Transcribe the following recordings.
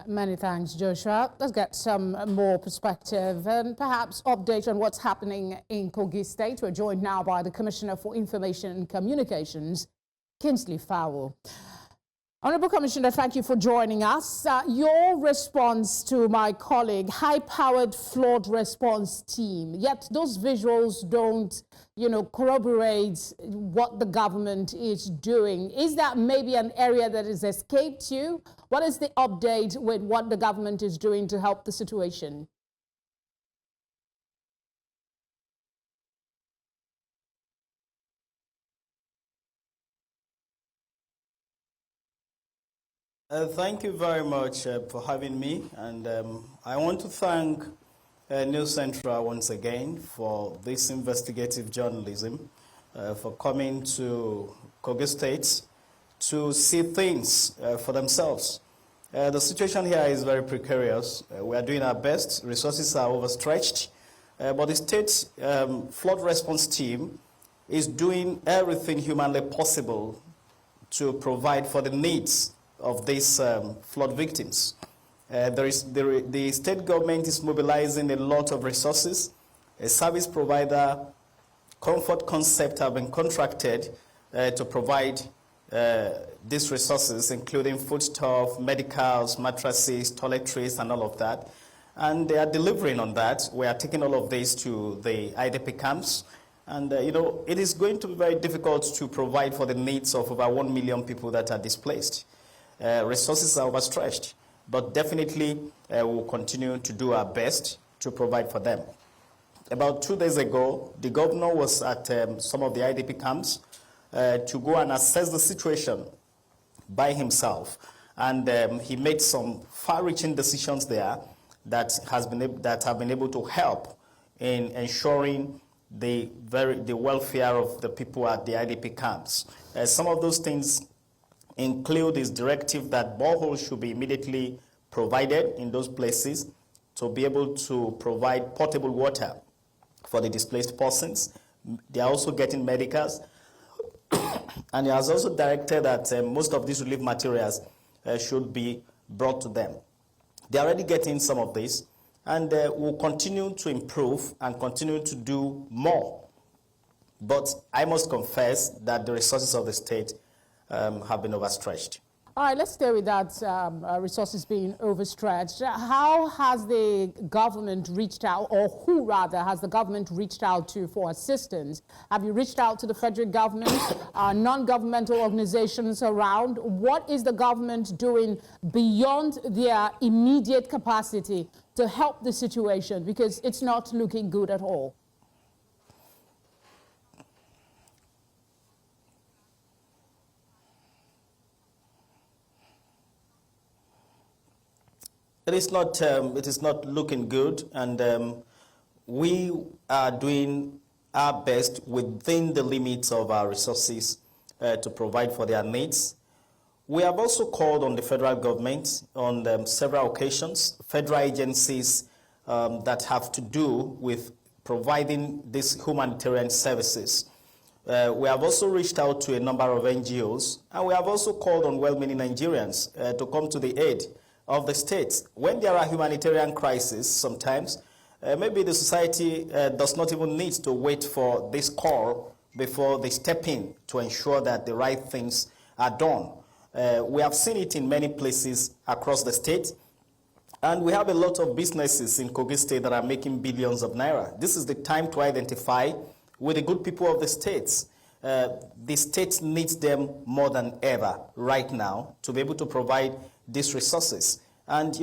Many thanks, Joshua. Let's get some more perspective and perhaps update on what's happening in Kogi State. We're joined now by the Commissioner for Information and Communications, Kingsley Fanwo. Honorable Commissioner, thank you for joining us. Your response to my colleague, high-powered flood response team, yet those visuals don't, corroborate what the government is doing. Is that maybe an area that has escaped you? What is the update with what the government is doing to help the situation? Thank you very much for having me, and I want to thank News Central once again for this investigative journalism, for coming to Kogi State to see things for themselves. The situation here is very precarious. We are doing our best. Resources are overstretched, but the state flood response team is doing everything humanly possible to provide for the needs of these flood victims. The state government is mobilizing a lot of resources. A service provider, Comfort Concept, have been contracted to provide these resources, including foodstuff, medicals, mattresses, toiletries, and all of that. And they are delivering on that. We are taking all of this to the IDP camps. And, it is going to be very difficult to provide for the needs of over 1 million people that are displaced. Resources are overstretched, but definitely we'll continue to do our best to provide for them. About 2 days ago, the governor was at some of the IDP camps to go and assess the situation by himself, and he made some far-reaching decisions there that have been able to help in ensuring the welfare of the people at the IDP camps. Some of those things include his directive that boreholes should be immediately provided in those places to be able to provide potable water for the displaced persons. They are also getting medicals. And he has also directed that most of these relief materials should be brought to them. They are already getting some of this, and will continue to improve and continue to do more. But I must confess that the resources of the state have been overstretched. All right, let's stay with that, resources being overstretched. How has the government reached out, or who rather has the government reached out to for assistance? Have you reached out to the federal government, non-governmental organizations around? What is the government doing beyond their immediate capacity to help the situation? Because it's not looking good at all. It is not looking good, and we are doing our best within the limits of our resources to provide for their needs. We have also called on the federal government on several occasions, federal agencies that have to do with providing these humanitarian services. We have also reached out to a number of NGOs, and we have also called on well-meaning Nigerians to come to the aid of the states. When there are humanitarian crises, sometimes maybe the society does not even need to wait for this call before they step in to ensure that the right things are done. We have seen it in many places across the state, and we have a lot of businesses in Kogi State that are making billions of naira. This is the time to identify with the good people of the states. The state needs them more than ever right now to be able to provide these resources. And,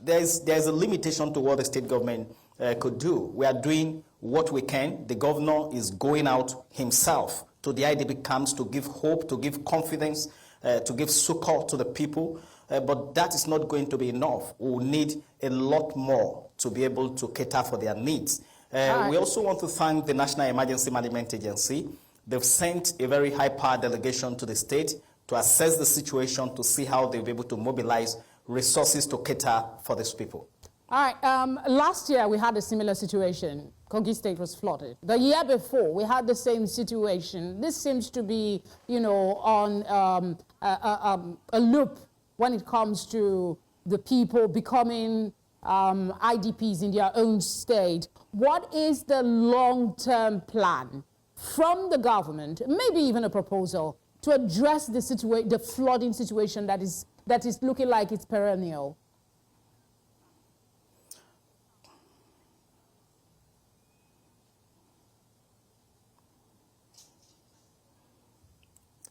there's a limitation to what the state government could do. We are doing what we can. The governor is going out himself to the IDP camps to give hope, to give confidence, to give succor to the people. But that is not going to be enough. We will need a lot more to be able to cater for their needs. We also want to thank the National Emergency Management Agency. They've sent a very high-powered delegation to the state to assess the situation, to see how they'll be able to mobilize resources to cater for these people. All right. Last year, we had a similar situation. Kogi State was flooded. The year before, we had the same situation. This seems to be, on a loop when it comes to the people becoming IDPs in their own state. What is the long-term plan from the government, maybe even a proposal, to address the flooding situation that is looking like it's perennial?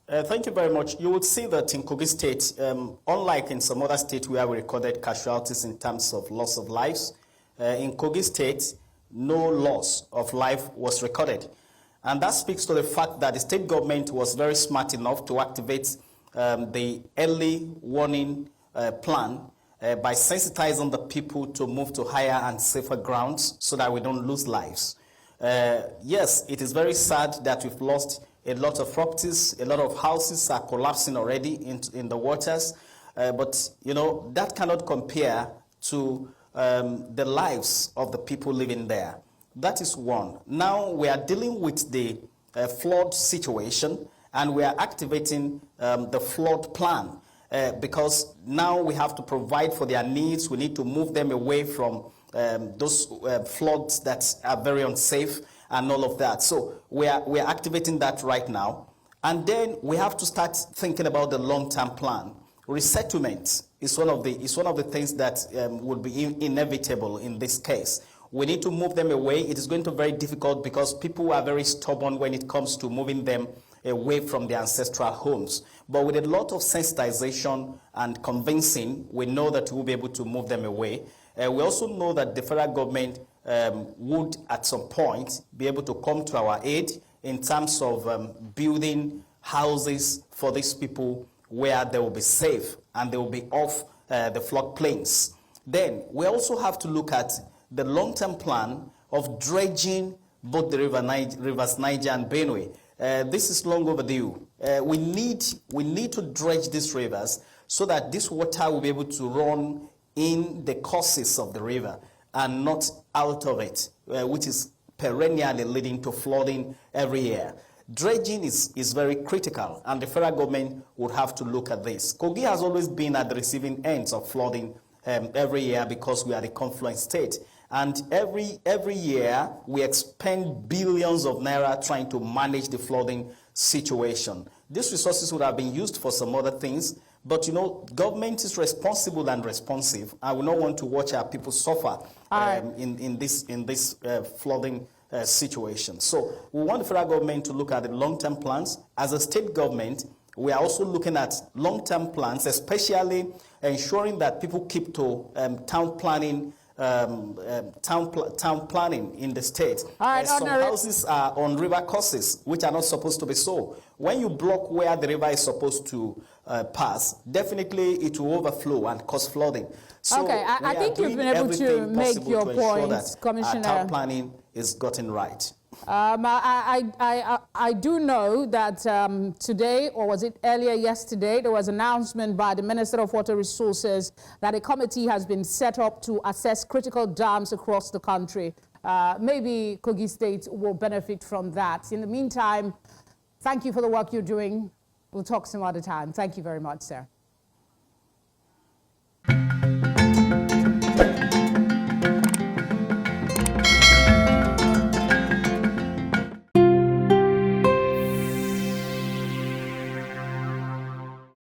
Thank you very much. You would see that in Kogi State, unlike in some other states where we recorded casualties in terms of loss of lives, in Kogi State, no loss of life was recorded. And that speaks to the fact that the state government was very smart enough to activate the early warning plan by sensitizing the people to move to higher and safer grounds so that we don't lose lives. Yes, it is very sad that we've lost a lot of properties, a lot of houses are collapsing already in the waters, but you know, that cannot compare to the lives of the people living there. That is one. Now we are dealing with the flood situation, and we are activating the flood plan because now we have to provide for their needs. We need to move them away from those floods that are very unsafe and all of that. So we are activating that right now. And then we have to start thinking about the long-term plan. Resettlement is one of the things that would be inevitable in this case. We need to move them away. It is going to be very difficult because people are very stubborn when it comes to moving them away from their ancestral homes. But with a lot of sensitization and convincing, we know that we'll be able to move them away. We also know that the federal government would at some point be able to come to our aid in terms of building houses for these people where they will be safe and they will be off the floodplains. Then we also have to look at the long-term plan of dredging both the rivers Niger and Benue. This is long overdue. We need to dredge these rivers so that this water will be able to run in the courses of the river and not out of it, which is perennially leading to flooding every year. Dredging is very critical, and the federal government would have to look at this. Kogi has always been at the receiving ends of flooding every year because we are the confluent state. And every year, we expend billions of naira trying to manage the flooding situation. These resources would have been used for some other things, but you know, government is responsible and responsive. I would not want to watch our people suffer in this flooding situation. So we want the federal government to look at the long-term plans. As a state government, we are also looking at long-term plans, especially ensuring that people keep to town planning. Town planning in the state. Some houses are on river courses, which are not supposed to be so. When you block where the river is supposed to pass, definitely it will overflow and cause flooding. So okay, I think you've been able to make your point, Commissioner. Town planning is gotten right. I do know that today, or was it earlier yesterday, there was an announcement by the Minister of Water Resources that a committee has been set up to assess critical dams across the country. Maybe Kogi State will benefit from that. In the meantime, thank you for the work you're doing. We'll talk some other time. Thank you very much, sir.